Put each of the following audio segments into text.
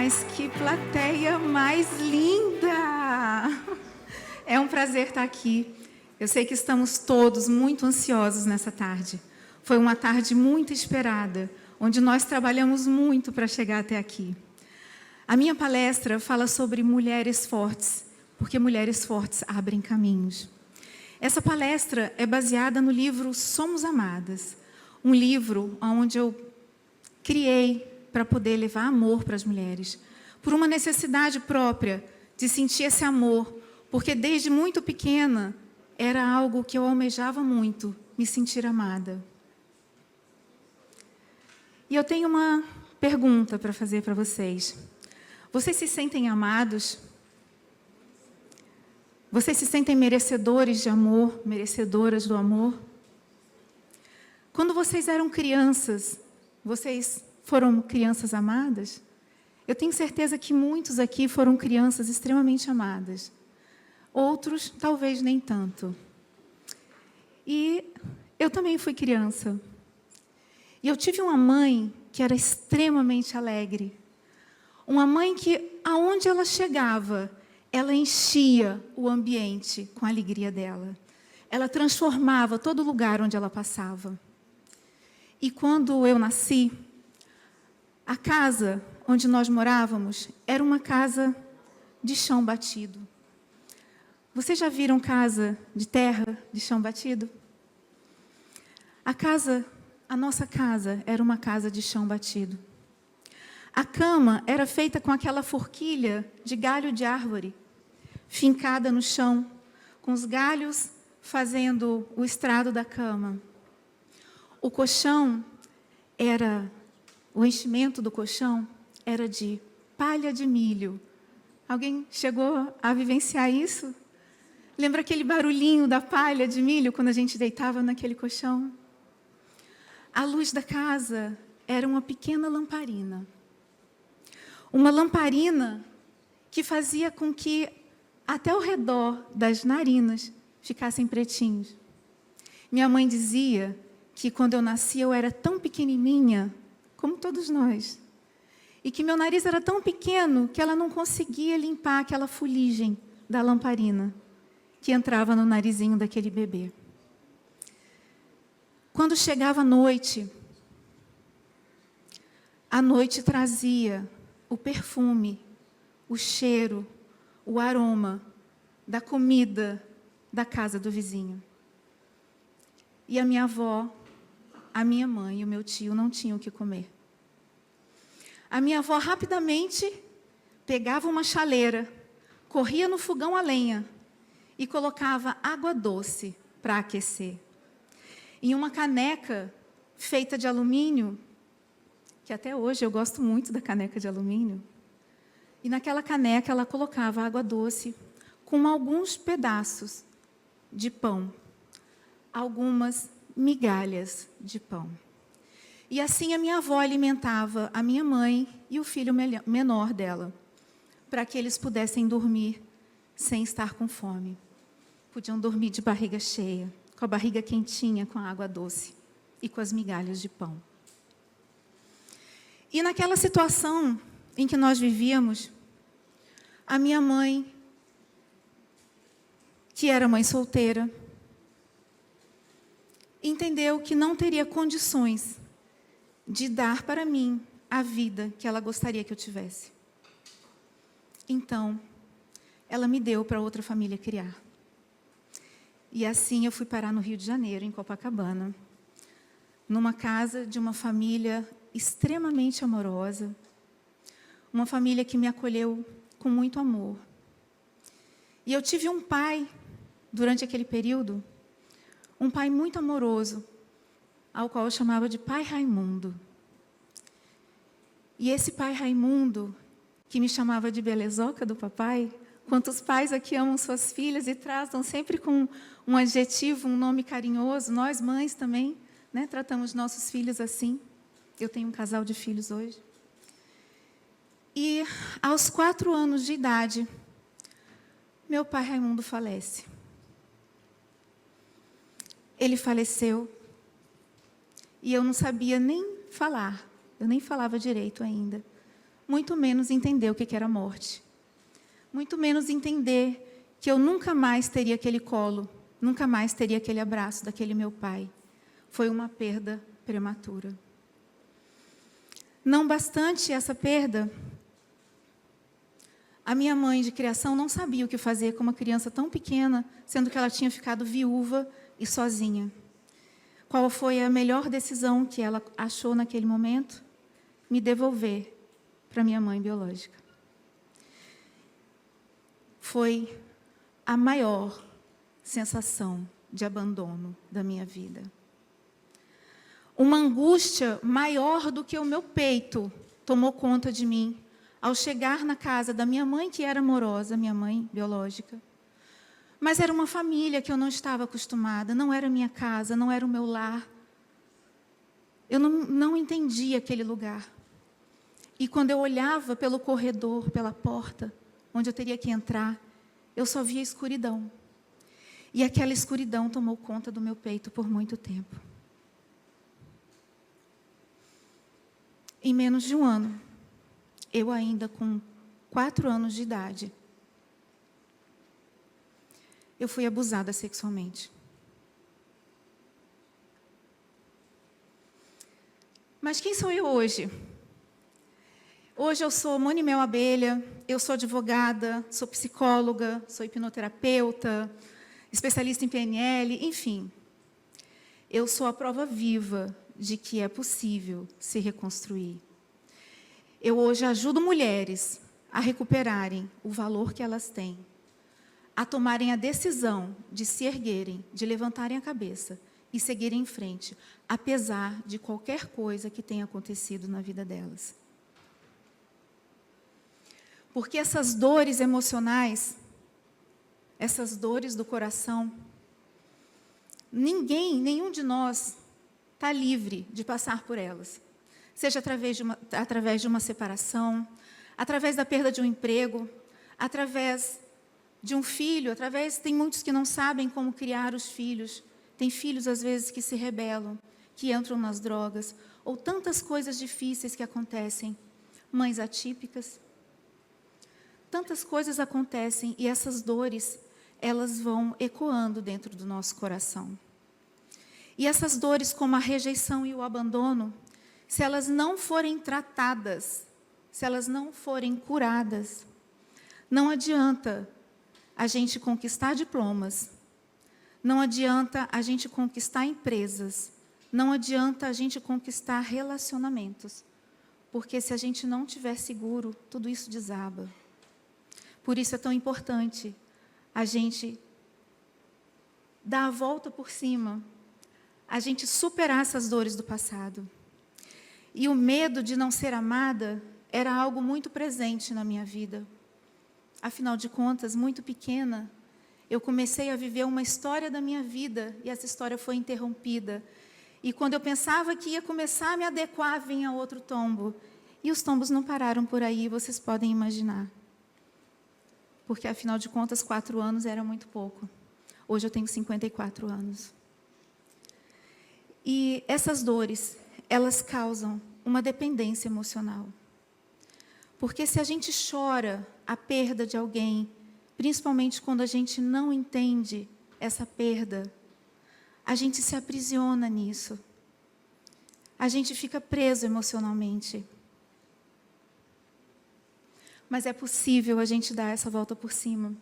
Mas que plateia mais linda! É um prazer estar aqui. Eu sei que estamos todos muito ansiosos nessa tarde. Foi uma tarde muito esperada, onde nós trabalhamos muito para chegar até aqui. A minha palestra fala sobre mulheres fortes, porque mulheres fortes abrem caminhos. Essa palestra é baseada no livro Somos Amadas, um livro onde eu criei para poder levar amor para as mulheres, por uma necessidade própria de sentir esse amor, porque desde muito pequena era algo que eu almejava muito, me sentir amada. E eu tenho uma pergunta para fazer para vocês. Vocês se sentem amados? Vocês se sentem merecedores de amor, merecedoras do amor? Quando vocês eram crianças, vocês foram crianças amadas? Eu tenho certeza que muitos aqui foram crianças extremamente amadas. Outros, talvez nem tanto. E eu também fui criança. E eu tive uma mãe que era extremamente alegre. Uma mãe que, aonde ela chegava, ela enchia o ambiente com a alegria dela. Ela transformava todo lugar onde ela passava. E quando eu nasci, a casa onde nós morávamos era uma casa de chão batido. Vocês já viram casa de terra, de chão batido? A nossa casa era uma casa de chão batido. A cama era feita com aquela forquilha de galho de árvore, fincada no chão, com os galhos fazendo o estrado da cama. O colchão o enchimento do colchão era de palha de milho. Alguém chegou a vivenciar isso? Lembra aquele barulhinho da palha de milho quando a gente deitava naquele colchão? A luz da casa era uma pequena lamparina. Uma lamparina que fazia com que até o redor das narinas ficassem pretinhos. Minha mãe dizia que quando eu nasci eu era tão pequenininha, como todos nós, e que meu nariz era tão pequeno que ela não conseguia limpar aquela fuligem da lamparina que entrava no narizinho daquele bebê. Quando chegava a noite trazia o perfume, o cheiro, o aroma da comida da casa do vizinho. E a minha avó, a minha mãe e o meu tio não tinham o que comer. A minha avó rapidamente pegava uma chaleira, corria no fogão a lenha e colocava água doce para aquecer. Em uma caneca feita de alumínio, que até hoje eu gosto muito da caneca de alumínio, e naquela caneca ela colocava água doce com alguns pedaços de pão, algumas migalhas de pão. E assim a minha avó alimentava a minha mãe e o filho menor dela, para que eles pudessem dormir sem estar com fome. Podiam dormir de barriga cheia, com a barriga quentinha, com a água doce e com as migalhas de pão. E naquela situação em que nós vivíamos, a minha mãe, que era mãe solteira, entendeu que não teria condições de dar para mim a vida que ela gostaria que eu tivesse. Então, ela me deu para outra família criar. E assim eu fui parar no Rio de Janeiro, em Copacabana, numa casa de uma família extremamente amorosa, uma família que me acolheu com muito amor. E eu tive um pai, durante aquele período, um pai muito amoroso, ao qual eu chamava de Pai Raimundo. E esse Pai Raimundo, que me chamava de belezoca do papai, quantos pais aqui amam suas filhas e tratam sempre com um adjetivo, um nome carinhoso, nós mães também, né, tratamos nossos filhos assim. Eu tenho um casal de filhos hoje. E aos 4 anos de idade, meu pai Raimundo falece. Ele faleceu e eu não sabia nem falar, eu nem falava direito ainda, muito menos entender o que era morte. Muito menos entender que eu nunca mais teria aquele colo, nunca mais teria aquele abraço daquele meu pai. Foi uma perda prematura. Não bastante essa perda, a minha mãe de criação não sabia o que fazer com uma criança tão pequena, sendo que ela tinha ficado viúva e sozinha. Qual foi a melhor decisão que ela achou naquele momento? Me devolver para minha mãe biológica. Foi a maior sensação de abandono da minha vida. Uma angústia maior do que o meu peito tomou conta de mim ao chegar na casa da minha mãe, que era amorosa, minha mãe biológica. Mas era uma família que eu não estava acostumada, não era minha casa, não era o meu lar. Eu não entendia aquele lugar. E quando eu olhava pelo corredor, pela porta, onde eu teria que entrar, eu só via escuridão. E aquela escuridão tomou conta do meu peito por muito tempo. Em menos de um ano, eu ainda com 4 anos de idade, eu fui abusada sexualmente. Mas quem sou eu hoje? Hoje eu sou Mone Mel Abelha, eu sou advogada, sou psicóloga, sou hipnoterapeuta, especialista em PNL, enfim. Eu sou a prova viva de que é possível se reconstruir. Eu hoje ajudo mulheres a recuperarem o valor que elas têm, a tomarem a decisão de se erguerem, de levantarem a cabeça e seguirem em frente, apesar de qualquer coisa que tenha acontecido na vida delas. Porque essas dores emocionais, essas dores do coração, nenhum de nós está livre de passar por elas. Seja através de uma separação, através da perda de um emprego, através de um filho, tem muitos que não sabem como criar os filhos, tem filhos às vezes que se rebelam, que entram nas drogas, ou tantas coisas difíceis que acontecem, mães atípicas. Tantas coisas acontecem e essas dores, elas vão ecoando dentro do nosso coração. E essas dores, como a rejeição e o abandono, se elas não forem tratadas, se elas não forem curadas, não adianta a gente conquistar diplomas, não adianta a gente conquistar empresas, não adianta a gente conquistar relacionamentos, porque se a gente não estiver seguro, tudo isso desaba. Por isso é tão importante a gente dar a volta por cima, a gente superar essas dores do passado. E o medo de não ser amada era algo muito presente na minha vida. Afinal de contas, muito pequena, eu comecei a viver uma história da minha vida e essa história foi interrompida. E quando eu pensava que ia começar a me adequar, vinha outro tombo. E os tombos não pararam por aí, vocês podem imaginar. Porque, afinal de contas, 4 anos era muito pouco. Hoje eu tenho 54 anos. E essas dores, elas causam uma dependência emocional. Porque se a gente chora a perda de alguém, principalmente quando a gente não entende essa perda, a gente se aprisiona nisso. A gente fica preso emocionalmente. Mas é possível a gente dar essa volta por cima.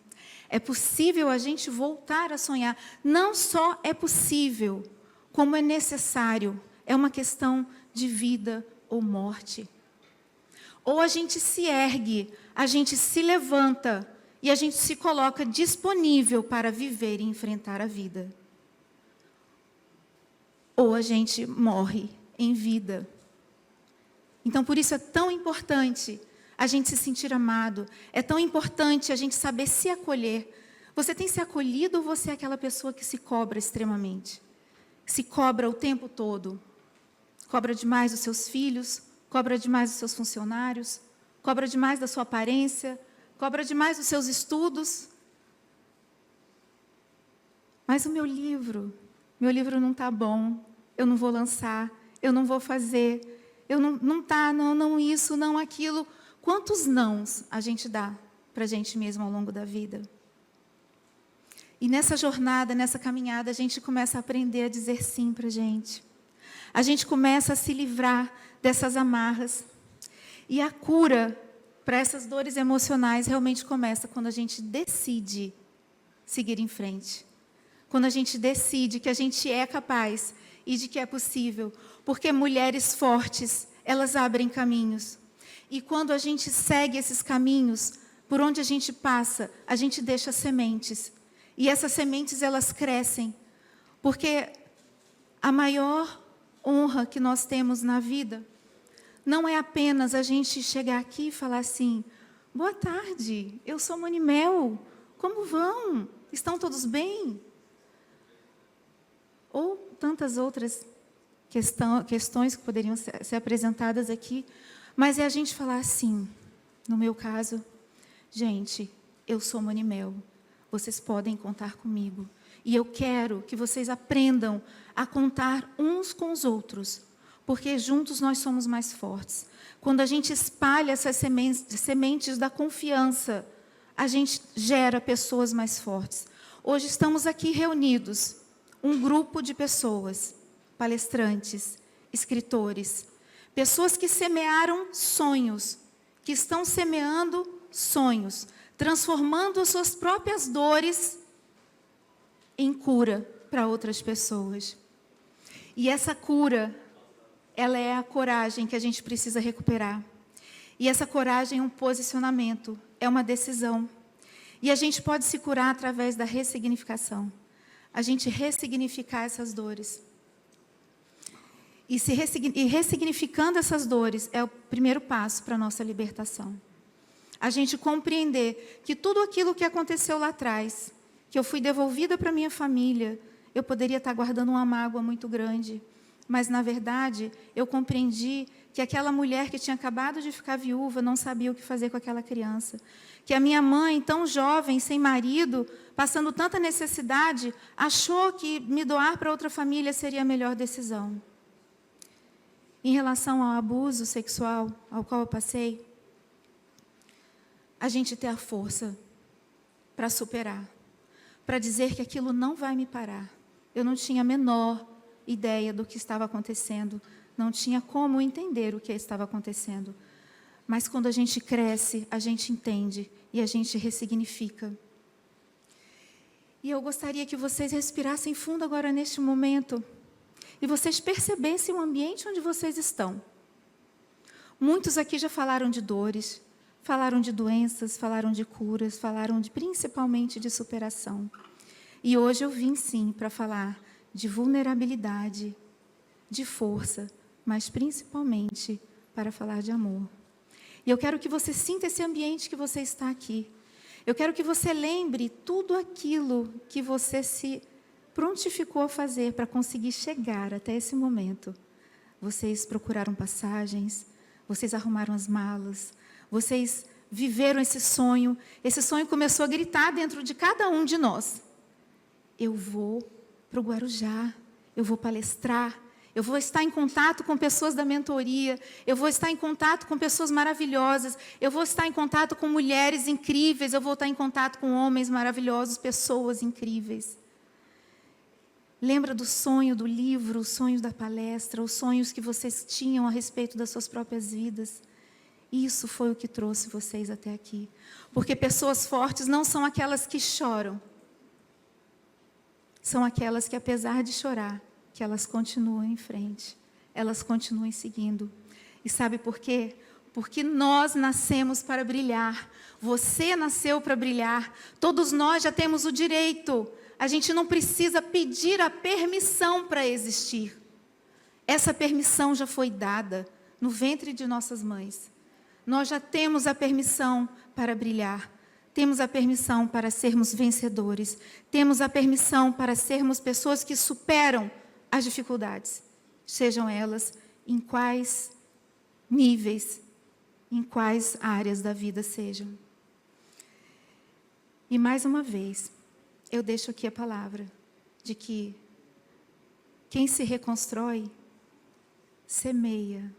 É possível a gente voltar a sonhar. Não só é possível, como é necessário. É uma questão de vida ou morte. Ou a gente se ergue, a gente se levanta e a gente se coloca disponível para viver e enfrentar a vida. Ou a gente morre em vida. Então, por isso é tão importante a gente se sentir amado. É tão importante a gente saber se acolher. Você tem se acolhido ou você é aquela pessoa que se cobra extremamente? Se cobra o tempo todo. Cobra demais dos seus filhos, cobra demais dos seus funcionários, cobra demais da sua aparência, cobra demais dos seus estudos. Mas o meu livro não está bom, eu não vou lançar, eu não vou fazer, eu não isso, não aquilo. Quantos nãos a gente dá para a gente mesmo ao longo da vida? E nessa jornada, nessa caminhada, a gente começa a aprender a dizer sim para a gente. A gente começa a se livrar dessas amarras. E a cura para essas dores emocionais realmente começa quando a gente decide seguir em frente. Quando a gente decide que a gente é capaz e de que é possível. Porque mulheres fortes, elas abrem caminhos. E quando a gente segue esses caminhos, por onde a gente passa, a gente deixa sementes. E essas sementes, elas crescem. Porque a maior honra que nós temos na vida não é apenas a gente chegar aqui e falar assim: boa tarde, eu sou Monimel, como vão? Estão todos bem? Ou tantas outras questões que poderiam ser apresentadas aqui, mas é a gente falar assim, no meu caso: gente, eu sou Monimel, vocês podem contar comigo, e eu quero que vocês aprendam a contar uns com os outros, porque juntos nós somos mais fortes. Quando a gente espalha essas sementes da confiança, a gente gera pessoas mais fortes. Hoje estamos aqui reunidos, um grupo de pessoas, palestrantes, escritores, pessoas que semearam sonhos, que estão semeando sonhos, transformando as suas próprias dores em cura para outras pessoas. E essa cura, ela é a coragem que a gente precisa recuperar. E essa coragem é um posicionamento, é uma decisão. E a gente pode se curar através da ressignificação. A gente ressignificar essas dores. E ressignificando essas dores é o primeiro passo para a nossa libertação. A gente compreender que tudo aquilo que aconteceu lá atrás, que eu fui devolvida para minha família, eu poderia estar guardando uma mágoa muito grande. Mas, na verdade, eu compreendi que aquela mulher que tinha acabado de ficar viúva não sabia o que fazer com aquela criança. Que a minha mãe, tão jovem, sem marido, passando tanta necessidade, achou que me doar para outra família seria a melhor decisão. Em relação ao abuso sexual ao qual eu passei, a gente ter a força para superar, para dizer que aquilo não vai me parar. Eu não tinha a menor ideia do que estava acontecendo, não tinha como entender o que estava acontecendo. Mas quando a gente cresce, a gente entende e a gente ressignifica. E eu gostaria que vocês respirassem fundo agora neste momento e vocês percebessem o ambiente onde vocês estão. Muitos aqui já falaram de dores, falaram de doenças, falaram de curas, falaram principalmente de superação. E hoje eu vim sim para falar de vulnerabilidade, de força, mas principalmente para falar de amor. E eu quero que você sinta esse ambiente que você está aqui. Eu quero que você lembre tudo aquilo que você se prontificou a fazer para conseguir chegar até esse momento. Vocês procuraram passagens, vocês arrumaram as malas, vocês viveram esse sonho começou a gritar dentro de cada um de nós. Eu vou para o Guarujá, eu vou palestrar, eu vou estar em contato com pessoas da mentoria, eu vou estar em contato com pessoas maravilhosas, eu vou estar em contato com mulheres incríveis, eu vou estar em contato com homens maravilhosos, pessoas incríveis. Lembra do sonho do livro, os sonhos da palestra, os sonhos que vocês tinham a respeito das suas próprias vidas? Isso foi o que trouxe vocês até aqui. Porque pessoas fortes não são aquelas que choram. São aquelas que, apesar de chorar, que elas continuam em frente. Elas continuam seguindo. E sabe por quê? Porque nós nascemos para brilhar. Você nasceu para brilhar. Todos nós já temos o direito. A gente não precisa pedir a permissão para existir. Essa permissão já foi dada no ventre de nossas mães. Nós já temos a permissão para brilhar. Temos a permissão para sermos vencedores. Temos a permissão para sermos pessoas que superam as dificuldades. Sejam elas em quais níveis, em quais áreas da vida sejam. E mais uma vez, eu deixo aqui a palavra de que quem se reconstrói, semeia.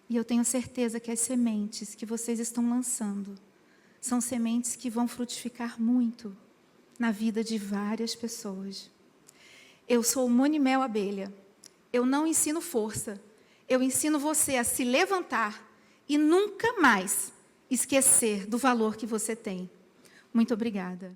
E eu tenho certeza que as sementes que vocês estão lançando são sementes que vão frutificar muito na vida de várias pessoas. Eu sou Monimel Abelha. Eu não ensino força. Eu ensino você a se levantar e nunca mais esquecer do valor que você tem. Muito obrigada.